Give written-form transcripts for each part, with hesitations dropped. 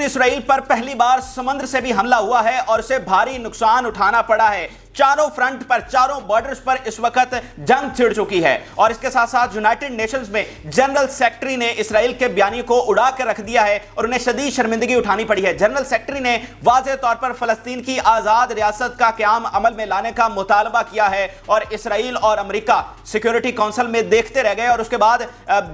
اسرائیل پر پہلی بار سمندر سے بھی حملہ ہوا ہے اور اسے بھاری نقصان اٹھانا پڑا ہے۔ چاروں فرنٹ پر، چاروں بارڈرز پر اس وقت جنگ چھڑ چکی ہے، اور اس کے ساتھ ساتھ یونائٹڈ نیشنز میں جنرل سیکرٹری نے اسرائیل کے بیانی کو اڑا کر رکھ دیا ہے اور انہیں شدید شرمندگی اٹھانی پڑی ہے۔ جنرل سیکرٹری نے واضح طور پر فلسطین کی آزاد ریاست کا قیام عمل میں لانے کا مطالبہ کیا ہے، اور اسرائیل اور امریکہ سیکیورٹی کونسل میں دیکھتے رہ گئے اور اس کے بعد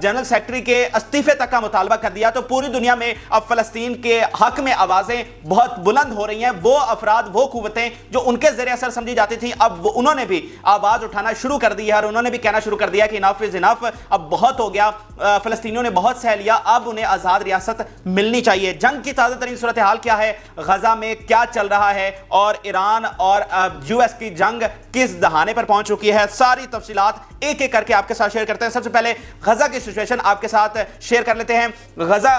جنرل سیکرٹری کے استعفے تک کا مطالبہ کر دیا۔ تو پوری دنیا میں اب فلسطین کے حق میں آوازیں بہت بلند ہو رہی ہیں۔ وہ افراد، وہ قوتیں جو ان کے زیر اثر سمجھی جاتی تھی، اب انہوں نے بھی آواز اٹھانا شروع کر دی ہے اور انہوں نے بھی کہنا شروع کر دیا کہ انف از انف، اب بہت ہو گیا، فلسطینیوں نے بہت سہ لیا، اب انہیں آزاد ریاست ملنی چاہیے۔ جنگ کی تازہ ترین صورتحال کیا ہے، غزہ میں کیا چل رہا ہے، اور ایران اور یو ایس کی جنگ کس دہانے پر پہنچ چکی ہے، ساری تفصیلات ایک ایک کر کے آپ کے ساتھ شیئر کرتے ہیں۔ سب سے پہلے غزہ کی سچویشن آپ کے ساتھ شیئر کر لیتے ہیں۔ غزہ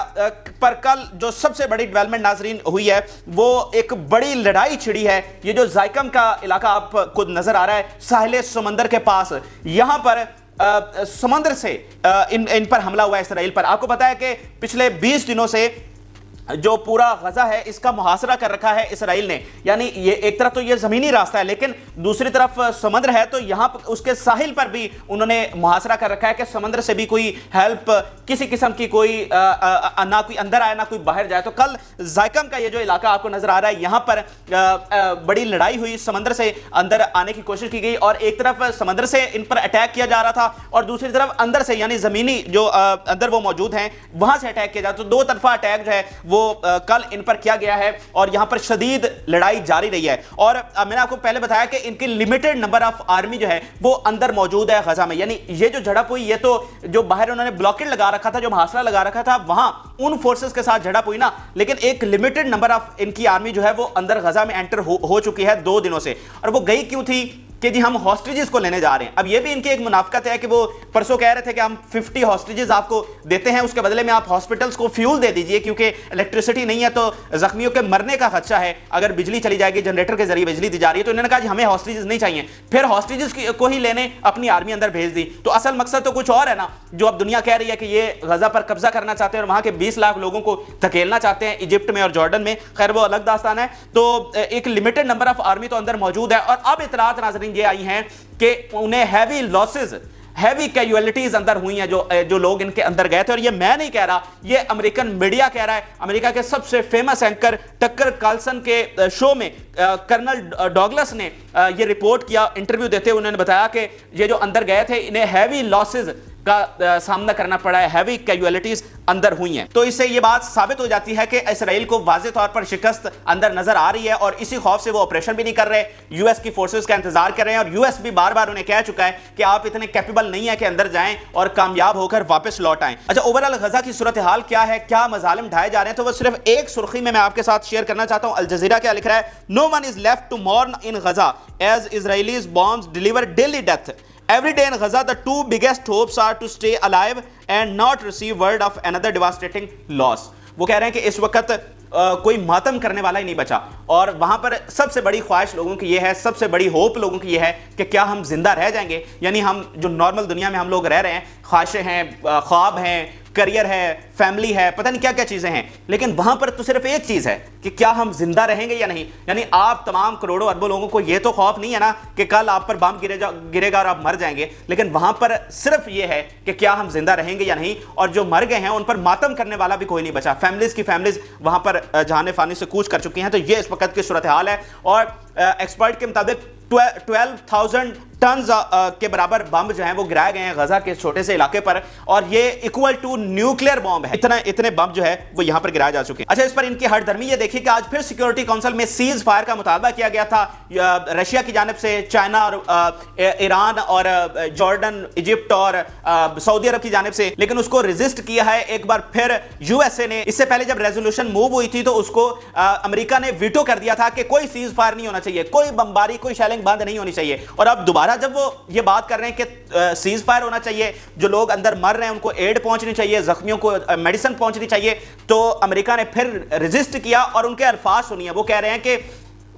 پر کل جو سب سے بڑی ڈیولپمنٹ ناظرین ہوئی ہے وہ ایک بڑی لڑائی چھڑی ہے۔ یہ جو زائکم کا علاقہ آپ کو نظر آ رہا ہے ساحل سمندر کے پاس، یہاں پر سمندر سے ان پر حملہ ہوا ہے اسرائیل پر۔ آپ کو پتا ہے کہ پچھلے 20 دنوں سے جو پورا غزہ ہے اس کا محاصرہ کر رکھا ہے اسرائیل نے، یعنی یہ ایک طرف تو یہ زمینی راستہ ہے لیکن دوسری طرف سمندر ہے، تو یہاں اس کے ساحل پر بھی انہوں نے محاصرہ کر رکھا ہے کہ سمندر سے بھی کوئی ہیلپ کسی قسم کی کوئی نہ کوئی اندر آئے نہ کوئی باہر جائے۔ تو کل زائکم کا یہ جو علاقہ آپ کو نظر آ رہا ہے، یہاں پر بڑی لڑائی ہوئی، سمندر سے اندر آنے کی کوشش کی گئی، اور ایک طرف سمندر سے ان پر اٹیک کیا جا رہا تھا اور دوسری طرف اندر سے یعنی زمینی جو اندر وہ موجود ہیں وہاں سے اٹیک کیا جا رہا۔ تو دو طرفہ اٹیک جو ہے وہ کل ان پر کیا گیا ہے اور یہاں پر شدید لڑائی جاری رہی ہے۔ اور میں نے آپ کو پہلے بتایا کہ ان کی لمیٹڈ نمبر آف آرمی جو ہے وہ اندر موجود ہے غزہ میں، یعنی یہ جو جھڑپ ہوئی یہ تو جو باہر انہوں نے بلاکیڈ لگا رکھا تھا، جو محاصرہ لگا رکھا تھا، وہاں ان فورسز کے ساتھ جھڑپ ہوئی نا، لیکن ایک لمیٹڈ نمبر آف ان کی آرمی جو ہے وہ اندر غزہ میں انٹر ہو چکی ہے 2 دنوں سے۔ اور وہ گئی کیوں تھی کہ جی ہم ہاسٹیجز کو لینے جا رہے ہیں۔ اب یہ بھی ان کی ایک منافقت ہے کہ وہ پرسوں کہہ رہے تھے کہ ہم 50 ہاسٹیجز آپ کو دیتے ہیں، اس کے بدلے میں آپ ہاسپٹلز کو فیول دے دیجئے کیونکہ الیکٹریسٹی نہیں ہے تو زخمیوں کے مرنے کا خدشہ ہے اگر بجلی چلی جائے گی، جنریٹر کے ذریعے بجلی دی جا رہی ہے۔ تو انہوں نے کہا جی ہمیں ہاسٹیجز نہیں چاہیے، پھر ہاسٹیجز کو ہی لینے اپنی آرمی اندر بھیج دی۔ تو اصل مقصد تو کچھ اور ہے نا، جو اب دنیا کہہ رہی ہے کہ یہ غزہ پر قبضہ کرنا چاہتے ہیں اور وہاں کے 20 لاکھ لوگوں کو دھکیلنا چاہتے ہیں ایجپٹ میں اور جارڈن میں، خیر وہ الگ داستان ہے۔ تو ایک لمیٹڈ نمبر آف آرمی تو اندر موجود ہے، اور اب اطلاعات ناظرین یہ آئی ہیں کہ انہیں ہیوی لاسز، ہیوی کیجویلٹیز اندر ہوئی ہیں جو لوگ ان کے اندر گئے تھے۔ اور یہ میں نہیں کہہ رہا، یہ امریکن میڈیا کہہ رہا ہے۔ امریکہ کے سب سے فیمس اینکر ٹکر کارلسن کے شو میں کرنل ڈاگلس نے یہ رپورٹ کیا، انٹرویو دیتے ہوئے انہوں نے بتایا کہ یہ جو اندر گئے تھے انہیں ہیوی لاسز کا سامنا کرنا پڑا ہے، ہیوی کیجویلٹیز اندر ہوئی ہیں۔ تو اس سے یہ بات ثابت ہو جاتی ہے کہ اسرائیل کو واضح طور پر شکست اندر نظر آ رہی ہے، اور اسی خوف سے وہ آپریشن بھی نہیں کر رہے، یو ایس کی فورسز کا انتظار کر رہے ہیں، اور یو ایس بھی بار بار انہیں کہہ چکا ہے کہ آپ اتنے کیپیبل نہیں ہیں کہ اندر جائیں اور کامیاب ہو کر واپس لوٹ آئیں۔ اچھا، اوورال غزہ کی صورتحال کیا ہے، کیا مظالم ڈھائے جا رہے ہیں، تو وہ صرف ایک سرخی میں آپ کے ساتھ شیئر کرنا چاہتا ہوں۔ الجزیرہ کیا لکھ رہا ہے، no one is left to mourn in Gaza as Israelis bombs deliver daily death Every day in Gaza, the 2 biggest hopes are to stay alive and not receive word of another devastating loss. وہ کہہ رہے ہیں کہ اس وقت کوئی ماتم کرنے والا ہی نہیں بچا، اور وہاں پر سب سے بڑی خواہش لوگوں کی یہ ہے، سب سے بڑی ہوپ لوگوں کی یہ ہے کہ کیا ہم زندہ رہ جائیں گے، یعنی ہم جو نارمل دنیا میں ہم لوگ رہ رہے ہیں، خواہشیں ہیں، خواب ہیں، کریئر ہے، فیملی ہے، پتہ نہیں کیا کیا چیزیں ہیں، لیکن وہاں پر تو صرف ایک چیز ہے کہ کیا ہم زندہ رہیں گے یا نہیں۔ یعنی آپ تمام کروڑوں اربوں لوگوں کو یہ تو خوف نہیں ہے نا کہ کل آپ پر بم گرے گا اور آپ مر جائیں گے، لیکن وہاں پر صرف یہ ہے کہ کیا ہم زندہ رہیں گے یا نہیں، اور جو مر گئے ہیں ان پر ماتم کرنے والا بھی کوئی نہیں بچا، فیملیز کی فیملیز وہاں پر جہان فانی سے کوچ کر چکی ہیں۔ تو یہ اس وقت کی صورتحال ہے، اور ایکسپرٹ کے مطابق 12,000 ٹنز کے برابر بم جو ہیں وہ گرائے گئے ہیں غزہ کے چھوٹے سے علاقے پر، اور یہ ایکول ٹو نیوکلیئر بم ہے، اتنے بم جو ہے وہ یہاں پر گرائے جا چکے ہیں۔ اچھا، اس پر ان کی ہٹ درمی یہ دیکھیے کہ آج پھر سیکیورٹی کونسل میں سیز فائر کا مطالبہ کیا گیا تھا رشیا کی جانب سے، چائنا اور ایران اور جارڈن، ایجپٹ اور سعودی عرب کی جانب سے، لیکن اس کو ریزسٹ کیا ہے ایک بار پھر یو ایس اے نے۔ اس سے پہلے جب ریزولوشن موو ہوئی تھی تو اس کو امریکہ نے ویٹو کر دیا تھا کہ کوئی سیز فائر نہیں ہونا چاہیے، کوئی بمباری، کوئی شیلنگ بند نہیں ہونی چاہیے، اور اب دوبارہ جب وہ یہ بات کر رہے ہیں کہ سیز فائر ہونا چاہیے، جو لوگ اندر مر رہے ہیں ان کو ایڈ پہنچنی چاہیے، زخمیوں کو میڈیسن پہنچنی چاہیے، تو امریکہ نے پھر ریزسٹ کیا، اور ان کے الفاظ سنیے، وہ کہہ رہے ہیں کہ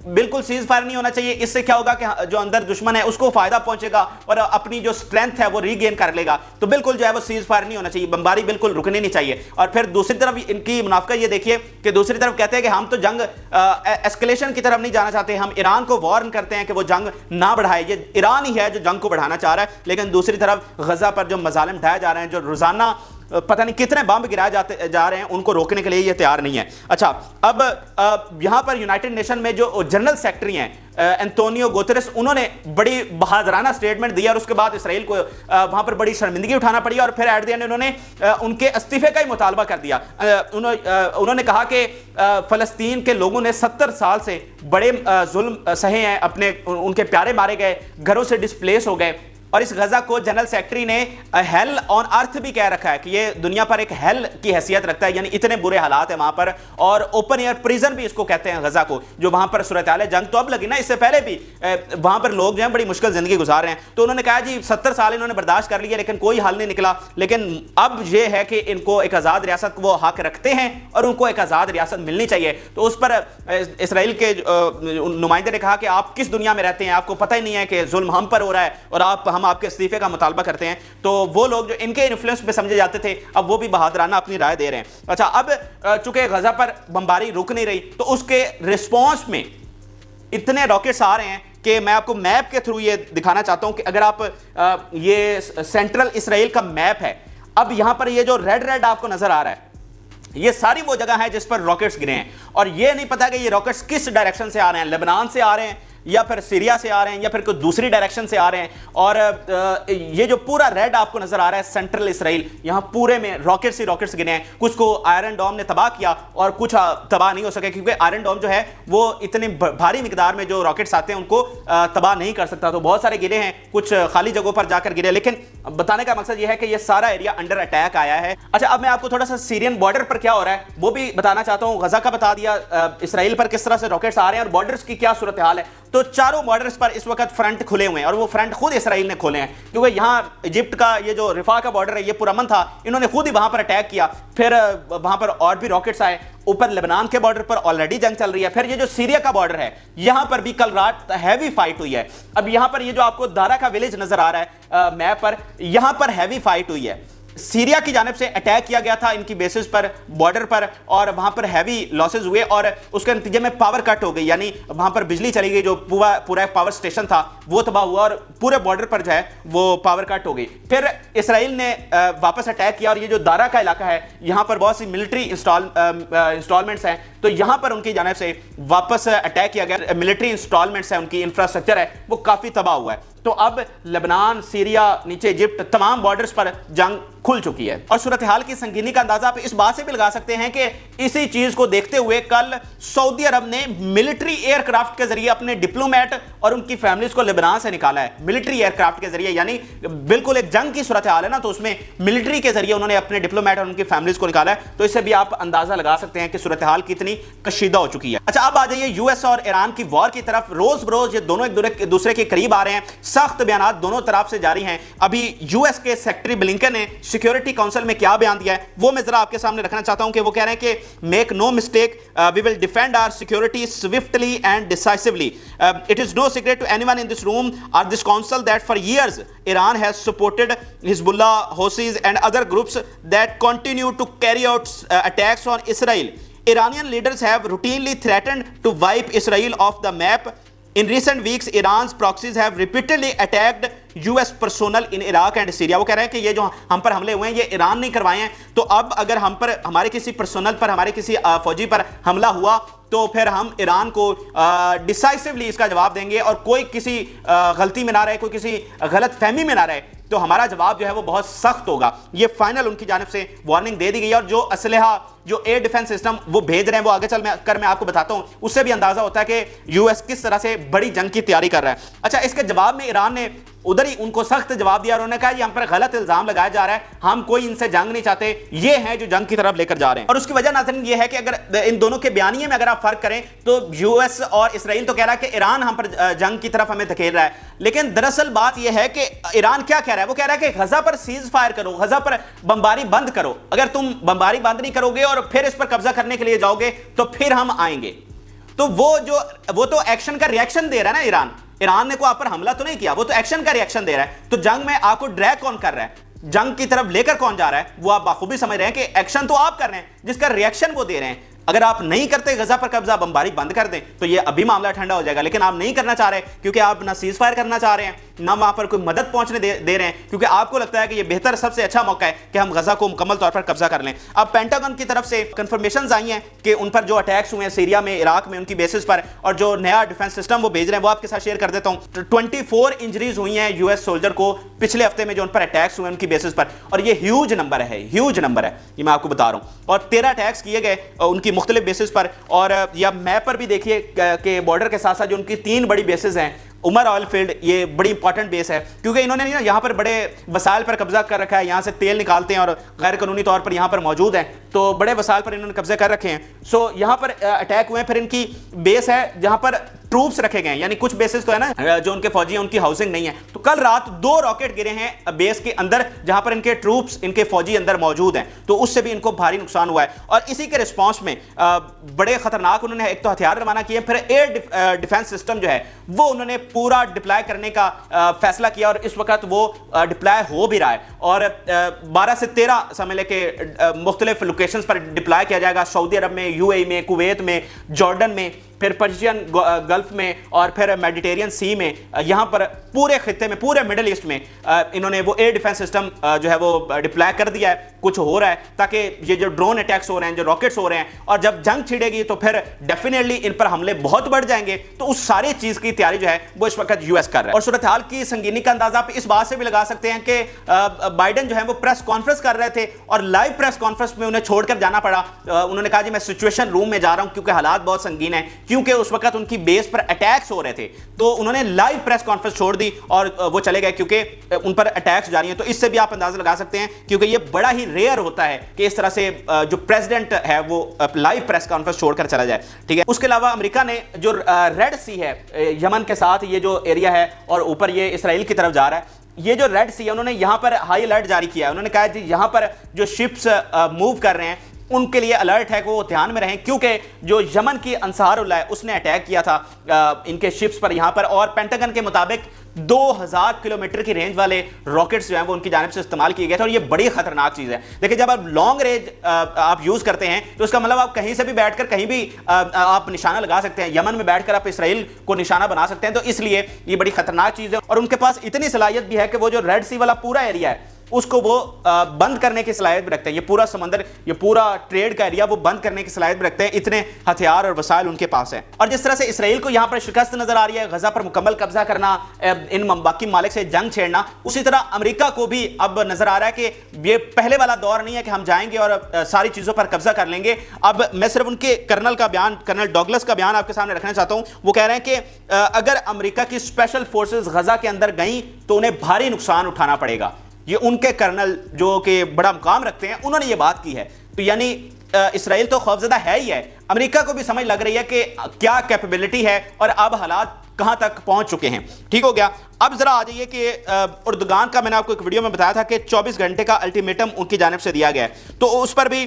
बिल्कुल सीज फायर नहीं होना चाहिए। इससे क्या होगा कि जो अंदर दुश्मन है उसको फायदा पहुंचेगा और अपनी जो स्ट्रेंथ है वो रीगेन कर लेगा। तो बिल्कुल जो है वो सीज फायर नहीं होना चाहिए, बमबारी बिल्कुल रुकनी नहीं चाहिए। और फिर दूसरी तरफ इनकी मुनाफिकत ये देखिए कि दूसरी तरफ कहते हैं कि हम तो जंग एस्केलेशन की तरफ नहीं जाना चाहते, हम ईरान को वार्न करते हैं कि वो जंग ना बढ़ाए। ये ईरान ही है जो जंग को बढ़ाना चाह रहा है, लेकिन दूसरी तरफ गजा पर जो मजालिम ढाए जा रहे हैं, जो रोजाना पता नहीं कितने बम गिराए जा रहे हैं, उनको रोकने के लिए ये तैयार नहीं है। अच्छा, अब यहां पर यूनाइटेड नेशन में जो जनरल सेक्रेटरी हैं एंटोनियो गुतेरेस, उन्होंने बड़ी बहादुराना स्टेटमेंट दिया और उसके बाद इसराइल को वहां पर बड़ी शर्मिंदगी उठाना पड़ी और फिर एट द एंड उन्होंने उनके इस्तीफे का ही मुतालबा कर दिया। उन्होंने कहा कि फलस्तीन के लोगों ने 70 साल से बड़े जुल्म सहे हैं, अपने उनके प्यारे मारे गए, घरों से डिस्प्लेस हो गए। और इस गजा को जनरल सेक्रेटरी ने हेल ऑन अर्थ भी कह रखा है कि ये दुनिया पर एक हेल की हैसियत रखता है, यानी इतने बुरे हालात है वहां पर। और ओपन एयर प्रिजन भी इसको कहते हैं गजा को, जो वहां पर सूरत-ए-हाल है। जंग तो अब लगी ना, इससे पहले भी वहां पर लोग जो हैं बड़ी मुश्किल जिंदगी गुजार रहे हैं। तो उन्होंने कहा जी 70 साल इन्होंने बर्दाश्त कर लिया लेकिन कोई हल नहीं निकला, लेकिन अब ये है कि इनको एक आज़ाद रियासत वो हक रखते हैं और उनको एक आज़ाद रियासत मिलनी चाहिए। तो उस पर इसराइल के नुमाइंदे ने कहा कि आप किस दुनिया में रहते हैं, आपको पता ही नहीं है कि जुल्म हम पर हो रहा है और हम आपके इस्तीफे का मुतालबा करते हैं। तो वो लोग जो इनके इन्फ्लुएंस पे समझे जाते थे, अब वो भी बहादुराना अपनी राय दे रहे हैं। अच्छा, अब चूंकि गजा पर बमबारी रुक नहीं रही, तो उसके रिस्पॉन्स में इतने रॉकेट्स आ रहे हैं कि मैं आपको मैप के थ्रू ये दिखाना चाहता हूं कि अगर आप ये सेंट्रल इसराइल का मैप है, अब यहां पर ये जो रेड आपको नजर आ रहा है, ये सारी वो जगह है जिस पर रॉकेट्स गिरे हैं। और ये नहीं पता कि ये रॉकेट्स किस डायरेक्शन से आ रहे हैं, लेबनान से आ रहे हैं या फिर सीरिया से आ रहे हैं या फिर कोई दूसरी डायरेक्शन से आ रहे हैं। और ये जो पूरा रेड आपको नजर आ रहा है सेंट्रल इसराइल, यहां पूरे में रॉकेट्स ही रॉकेट्स गिरे हैं। कुछ को आयरन डोम ने तबाह किया और कुछ तबाह नहीं हो सके, क्योंकि आयरन डोम जो है वो इतनी भारी मिकदार में जो रॉकेट्स आते हैं उनको तबाह नहीं कर सकता। तो बहुत सारे गिरे हैं, कुछ खाली जगहों पर जाकर गिरे, लेकिन बताने का मकसद यह है कि ये सारा एरिया अंडर अटैक आया है। अच्छा, अब मैं आपको थोड़ा सा सीरियन बॉर्डर पर क्या हो रहा है वो भी बताना चाहता हूं। गजा का बता दिया, इसराइल पर किस तरह से रॉकेट्स आ रहे हैं और बॉर्डर्स की क्या सूरत हाल है। तो चारों बॉर्डर्स पर इस वक्त फ्रंट खुले हुए हैं और वो फ्रंट खुद इसराइल ने खोले हैं, क्योंकि यहां इजिप्ट का ये जो रिफा का बॉर्डर है ये पुरअमन था, इन्होंने खुद ही वहां पर अटैक किया। फिर वहां पर और भी रॉकेट्स आए। ऊपर लेबनान के बॉर्डर पर ऑलरेडी जंग चल रही है। फिर ये जो सीरिया का बॉर्डर है, यहां पर भी कल रात हैवी फाइट हुई है। अब यहां पर ये जो आपको दारा का विलेज नजर आ रहा है मैप पर, यहां पर हैवी फाइट हुई है। सीरिया की जानिब से अटैक किया गया था इनकी बेसिस पर, बॉर्डर पर, और वहां पर हैवी लॉसेस हुए और उसके नतीजे में पावर कट हो गई, यानी वहां पर बिजली चली गई। जो पूरा पावर स्टेशन था वो तबाह हुआ और पूरे बॉर्डर पर जो है वो पावर कट हो गई। फिर इसराइल ने वापस अटैक किया और ये जो दारा का इलाका है, यहां पर बहुत सी मिलिट्री इंस्टॉलमेंट्स हैं, तो यहां पर उनकी जानिब से वापस अटैक किया गया। मिलिट्री इंस्टॉलमेंट्स है, उनकी इंफ्रास्ट्रक्चर है वो काफी तबाह हुआ है। तो अब लेबनान, सीरिया, नीचे इजिप्ट, तमाम बॉर्डर्स पर जंग खुल चुकी है। और सूरत हाल की संगीनी का अंदाजा आप इस बात से भी लगा सकते हैं कि इसी चीज को देखते हुए कल सऊदी अरब ने मिलिट्री एयरक्राफ्ट के जरिए अपने डिप्लोमेट और उनकी फैमिलीज को लेबनान से निकाला है। मिलिट्री एयरक्राफ्ट के जरिए, यानी बिल्कुल एक जंग की सूरत हाल है ना, तो उसमें मिलिट्री के जरिए उन्होंने अपने डिप्लोमेट और उनकी फैमिलीज को निकाला है। तो इससे भी आप अंदाजा लगा सकते हैं कि सूरत हाल कितनी कशीदा हो चुकी है। अच्छा, अब आ जाइए यूएस और ईरान की वॉर की तरफ। रोज बरोज ये दोनों एक दूसरे के करीब आ रहे हैं, सख्त बयान दोनों तरफ से जारी हैं। अभी यूएस के सेक्रेटरी ब्लिंकन ने सिक्योरिटी काउंसिल में क्या बयान दिया है वो मैं जरा आपके सामने रखना चाहता हूं कि वो कह रहे हैं कि make no mistake, we will defend our security swiftly and decisively. It is no secret to anyone in this room or this council that for years Iran has supported Hezbollah, Houthis and other groups that continue to carry out attacks on Israel. Iranian leaders have routinely threatened to wipe Israel off the map. In recent weeks, Iran's proxies have repeatedly attacked US personnel in Iraq and Syria. वो कह रहे हैं कि ये जो हम पर हमले हुए हैं ये ईरान नहीं करवाए हैं, तो अब अगर हम पर, हमारे किसी पर्सनल पर, हमारे किसी फौजी पर हमला हुआ तो फिर हम ईरान को डिसाइसिवली इसका जवाब देंगे और कोई किसी गलती में ना रहे, कोई किसी गलत फहमी में ना रहे, तो हमारा जवाब जो है वो बहुत सख्त होगा। ये फाइनल उनकी जानिब से वार्निंग दे दी गई है। और जो असलहा, जो एयर डिफेंस सिस्टम वो भेज रहे हैं, वो आगे चल कर मैं आपको बताता हूं, उससे भी अंदाजा होता है कि यूएस किस तरह से बड़ी जंग की तैयारी कर रहा है। अच्छा, इसके जवाब में ईरान ने उधर ही उनको सख्त जवाब दिया और उन्होंने कहा ये हम पर गलत इल्जाम लगाया जा रहा है, हम कोई इनसे जंग नहीं चाहते, ये हैं जो जंग की तरफ लेकर जा रहे हैं। और उसकी वजह नाज़रीन ये है कि अगर इन दोनों के बयानिए में अगर आप फर्क करें तो यूएस और इसराइल तो कह रहा है कि ईरान हम पर जंग की तरफ हमें धकेल रहा है, लेकिन दरअसल बात यह है कि ईरान क्या कह रहा है, वो कह रहा है कि गजा पर सीज फायर करो, गजा पर बमबारी बंद करो। अगर तुम बमबारी बंद नहीं करोगे और फिर इस पर कब्जा करने के लिए जाओगे तो फिर हम आएंगे। तो वो तो एक्शन का रिएक्शन दे रहा है ना। ईरान ने को आप पर हमला तो नहीं किया, वो तो एक्शन का रिएक्शन दे रहा है। तो जंग में आपको ड्रैग कौन कर रहा है, जंग की तरफ लेकर कौन जा रहा है, वो आप बाखूबी समझ रहे हैं कि एक्शन तो आप कर रहे हैं, जिसका रिएक्शन वो दे रहे हैं। अगर आप नहीं करते गजा पर कब्जा, बमबारी बंद कर दें, तो ये अभी मामला ठंडा हो जाएगा। लेकिन आप नहीं करना चाह रहे क्योंकि आप ना सीज फायर करना चाह रहे हैं, ना वहां पर कोई मदद पहुंचने दे रहे हैं, क्योंकि आपको लगता है कि ये बेहतर सबसे अच्छा मौका है कि हम गजा को मुकम्मल तौर पर कब्जा कर लें। अब पेंटागन की तरफ से कंफर्मेशंस आई हैं कि उन पर जो अटैक्स हुए हैं सीरिया में, इराक में, उनकी बेसिस पर, और जो नया डिफेंस सिस्टम वो भेज रहे हैं, वो आपके साथ शेयर कर देता हूं। 24 इंजरीज हुई हैं यूएस सोल्जर को पिछले हफ्ते में जो उन पर अटैक्स हुए उनकी बेसिस पर, और ये ह्यूज नंबर है, ह्यूज नंबर है, ये मैं आपको बता रहा हूं। और 13 अटैक्स किए गए उनकी मुख्तलिफ बेसिस पर। और या मैप पर भी देखिए कि बॉर्डर के साथ साथ जो उनकी 3 बड़ी बेसिस हैं, उमर ऑयल फील्ड ये बड़ी इंपॉर्टेंट बेस है, क्योंकि इन्होंने यहाँ पर बड़े वसाइल पर कब्जा कर रखा है, यहाँ से तेल निकालते हैं और गैर कानूनी तौर पर यहाँ पर मौजूद हैं, तो बड़े वसाइल पर इन्होंने कब्जा कर रखे हैं। सो यहाँ पर अटैक हुए हैं। फिर इनकी बेस है जहाँ पर ट्रूप्स रखे गए हैं, यानी कुछ बेसिस तो है ना जो उनके फौजी हैं उनकी हाउसिंग नहीं है। तो कल रात 2 रॉकेट गिरे हैं बेस के अंदर जहां पर इनके ट्रूप्स, इनके फौजी अंदर मौजूद हैं, तो उससे भी इनको भारी नुकसान हुआ है। और इसी के रिस्पॉन्स में बड़े खतरनाक उन्होंने एक तो हथियार रवाना किए, फिर एयर डिफेंस सिस्टम जो है वो उन्होंने पूरा डिप्लॉय करने का फैसला किया, और इस वक्त वो डिप्लॉय हो भी रहा है। और 12 से 13 समझ ले के मुख्तलिफ लोकेशंस पर डिप्लॉय किया जाएगा, सऊदी अरब में, यूएई में, कुवैत में, जॉर्डन में, फिर पर्शियन गल्फ में, और फिर मेडिटेरियन सी में। यहाँ पर पूरे खित्ते में, पूरे मिडिल ईस्ट में इन्होंने वो एयर डिफेंस सिस्टम जो है वो डिप्लॉय कर दिया है। कुछ हो रहा है ताकि ये जो ड्रोन अटैक्स हो रहे हैं, जो रॉकेट्स हो रहे हैं, और जब जंग छिड़ेगी तो फिर डेफिनेटली इन पर हमले बहुत बढ़ जाएंगे। तो उस सारी चीज की तैयारी जो है वो इस वक्त यूएस कर रहा है। और सूरत हाल की संगीनी का अंदाजा आप इस बात से भी लगा सकते हैं कि बाइडेन जो है वो प्रेस कॉन्फ्रेंस कर रहे थे, और लाइव प्रेस कॉन्फ्रेंस में उन्हें छोड़कर जाना पड़ा। उन्होंने कहा जी मैं सिचुएशन रूम में जा रहा हूं क्योंकि हालात बहुत संगीन है, क्योंकि उस वक्त उनकी बेस पर अटैक्स हो रहे थे। तो उन्होंने लाइव प्रेस कॉन्फ्रेंस छोड़ दी और वो चले गए, क्योंकि उन पर अटैक्स जारी हैं। तो इससे भी आप अंदाजा लगा सकते हैं, क्योंकि ये बड़ा ही रेयर होता है कि इस तरह से जो प्रेसिडेंट है वो लाइव प्रेस कॉन्फ्रेंस छोड़कर चला जाए। ठीक है। उसके अलावा अमेरिका ने जो रेड सी है यमन के साथ ये जो एरिया है, और ऊपर ये इसराइल की तरफ जा रहा है, ये जो रेड सी है उन्होंने यहां पर हाई अलर्ट जारी किया है। उन्होंने कहा जी यहां पर जो शिप्स मूव कर रहे हैं उनके लिए अलर्ट है कि वो ध्यान में रहें, क्योंकि जो यमन की अंसारुल्लाह है उसने अटैक किया था इनके शिप्स पर यहाँ पर। और पेंटागन के मुताबिक 2000 किलोमीटर की रेंज वाले रॉकेट्स जो हैं वो उनकी जानिब से इस्तेमाल किए गए थे, और ये बड़ी खतरनाक चीज़ है। देखिए जब आप लॉन्ग रेंज आप यूज़ करते हैं तो इसका मतलब आप कहीं से भी बैठकर कहीं भी आप निशाना लगा सकते हैं। यमन में बैठकर आप इसराइल को निशाना बना सकते हैं, तो इसलिए ये बड़ी खतरनाक चीज़ है। और उनके पास इतनी सलाहियत भी है कि वो जो रेड सी वाला पूरा एरिया है उसको वो बंद करने की सलाहियत भी रखते हैं। ये पूरा समंदर, ये पूरा ट्रेड का एरिया वो बंद करने की सलाहियत भी रखते हैं, इतने हथियार और वसाइल उनके पास हैं। और जिस तरह से इसराइल को यहाँ पर शिकस्त नजर आ रही है, गजा पर मुकम्मल कब्जा करना, इन बाकी मालिक से जंग छेड़ना, उसी तरह अमेरिका को भी अब नजर आ रहा है कि ये पहले वाला दौर नहीं है कि हम जाएंगे और सारी चीजों पर कब्जा कर लेंगे। अब मैं सिर्फ उनके कर्नल का बयान, कर्नल डॉगलस का बयान आपके सामने रखना चाहता हूं। वो कह रहे हैं कि अगर अमेरिका की स्पेशल फोर्सेस गजा के अंदर गई तो उन्हें भारी नुकसान उठाना पड़ेगा। ये उनके कर्नल जो कि बड़ा मुकाम रखते हैं उन्होंने ये बात की है। तो यानी इसराइल तो खौफजदा है ही है, अमेरिका को भी समझ लग रही है कि क्या कैपेबिलिटी है और अब हालात कहां तक पहुंच चुके हैं। ठीक हो गया। अब जरा आ जाइए कि उर्दुगान का मैंने आपको एक वीडियो में बताया था कि 24 घंटे का अल्टीमेटम उनकी जानिब से दिया गया है, तो उस पर भी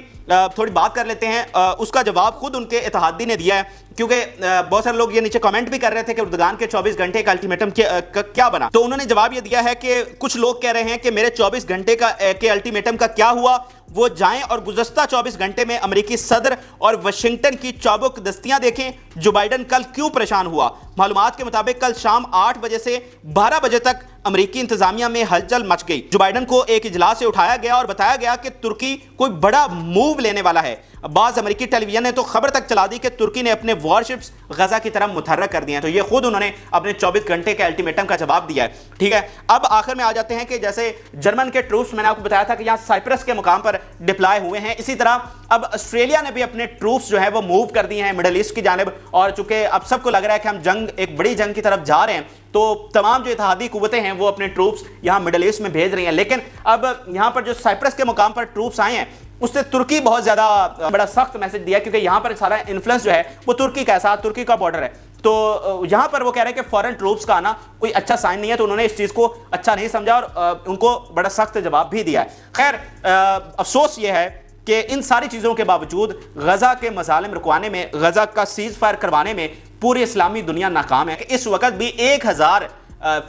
थोड़ी बात कर लेते हैं। उसका जवाब खुद उनके इत्तेहादी ने दिया है, क्योंकि बहुत सारे लोग ये नीचे कमेंट भी कर रहे थे कि उर्दुगान के 24 घंटे का अल्टीमेटम क्या बना। तो उन्होंने जवाब ये दिया है कि कुछ लोग कह रहे हैं कि मेरे 24 घंटे के अल्टीमेटम का क्या हुआ, वो जाएं और गुज़श्ता 24 घंटे में अमेरिकी सदर और वाशिंगटन की चाबुक दस्तियां देखें। जो बाइडन कल क्यों परेशान हुआ? मालूमात के मुताबिक कल शाम 8 बजे से 12 बजे तक अमेरिकी इंतजामिया में हलचल मच गई। जो बाइडन को एक इजलास से उठाया गया और बताया गया कि तुर्की कोई बड़ा मूव लेने वाला है। बाज़ अमेरिकी टेलीविजन ने तो खबर तक चला दी कि तुर्की ने अपने वॉरशिप्स गजा की तरफ मुतहर्रक कर दिए हैं। तो ये खुद उन्होंने अपने 24 घंटे के अल्टीमेटम का जवाब दिया है। ठीक है। अब आखिर में आ जाते हैं कि जैसे जर्मन के ट्रूप्स मैंने आपको बताया था कि यहाँ साइप्रस के मुकाम पर डिप्लॉय हुए हैं, इसी तरह अब ऑस्ट्रेलिया ने भी अपने ट्रूप्स जो है वो मूव कर दिए हैं मिडल ईस्ट की जानिब। और चूंकि अब सबको लग रहा है कि हम एक बड़ी जंग की तरफ जा रहे हैं, तो तमाम जो इत्तेहादी कुव्वतें हैं वो अपने ट्रूप्स यहाँ मिडल ईस्ट में भेज रही हैं। लेकिन अब यहाँ पर जो साइप्रस के मुकाम पर ट्रूप्स आए हैं उससे तुर्की बहुत ज्यादा बड़ा सख्त मैसेज दिया, क्योंकि यहाँ पर सारा इन्फ्लुएंस जो है वो तुर्की का है, साथ तुर्की का बॉर्डर है। तो यहाँ पर वो कह रहे हैं कि फॉरेन ट्रूप्स का आना कोई अच्छा साइन नहीं है, तो उन्होंने इस चीज को अच्छा नहीं समझा और उनको बड़ा सख्त जवाब भी दिया है। खैर अफसोस ये है کہ ان ساری چیزوں کے باوجود غزہ کے مظالم رکوانے میں، غزہ کا سیز فائر کروانے میں پوری اسلامی دنیا ناکام ہے. اس وقت بھی 1000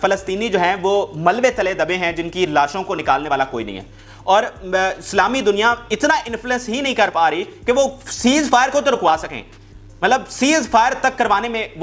فلسطینی جو ہیں وہ ملبے تلے دبے ہیں جن کی لاشوں کو نکالنے والا کوئی نہیں ہے. اور اسلامی دنیا اتنا انفلوئنس ہی نہیں کر پا رہی کہ وہ سیز فائر کو تو رکوا سکیں. مطلب سیز فائر تک کروانے میں وہ